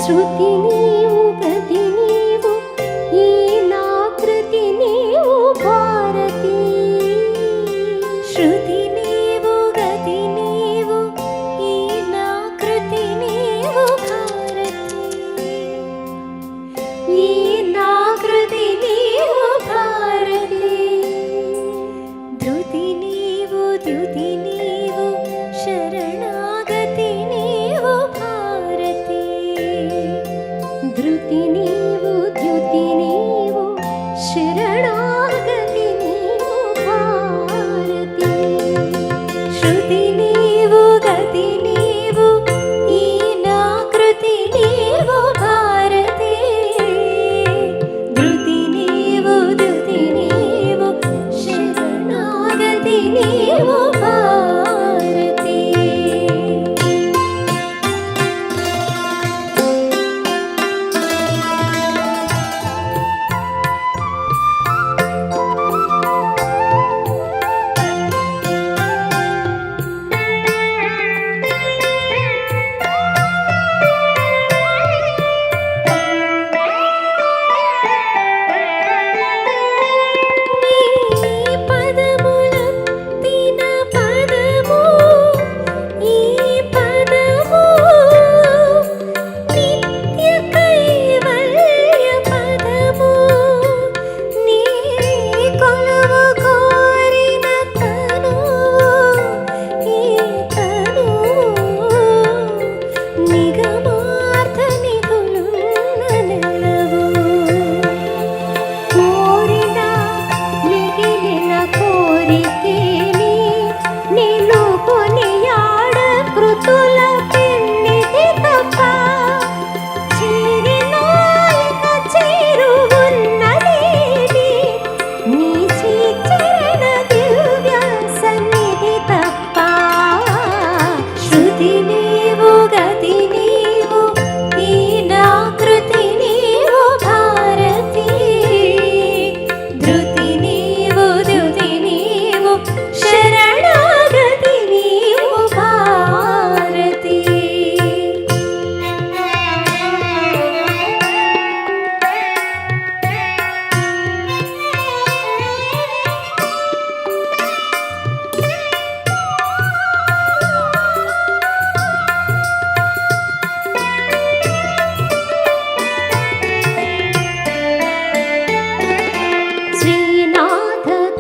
శృతి నీవు గతి నీవు ఈ నా కృతి నీవు భారతి. శృతి నీవు గతి నీవు ఈ నా కృతి నీవు భారతి. ఈ నా కృతి నీవు భారతి. ధృతి నీవు ద్యుతి నీవు శరణాగతి నీవు భారతి. ధృతి నీవు ద్యుతి నీవు శరణాగతి నీవు భారతి. శృతి నీవు గతి నీవు ఈ నా కృతి నీవు భారతి. ధృతి నీవు ద్యుతి నీవు శరణాగతి నీవు భారతి.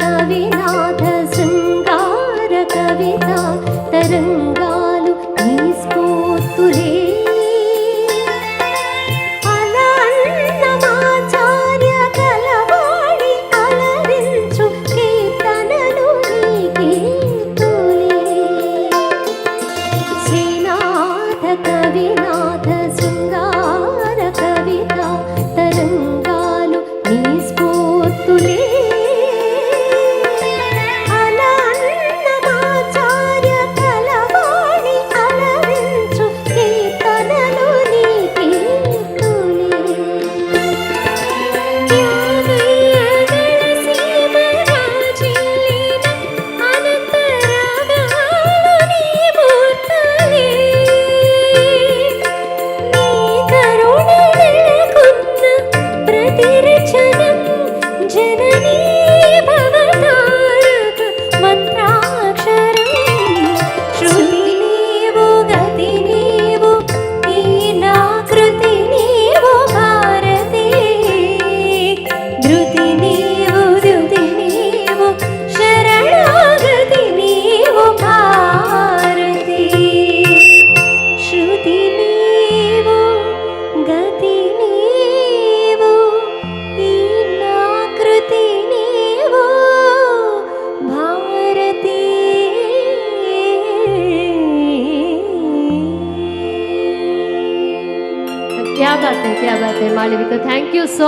కవినాథ శృంగార కవిత తరంగాలు నీ స్ఫూర్తులే. అలన్నమాచార్య కలవాడి అలరించు కీర్తనలు నీ కీర్తులే. శ్రీనాథ కవినాథ శృంగార కవిత తరంగాలు నీ స్ఫూర్తులే. क्या बात है मालविका, थैंक यू सो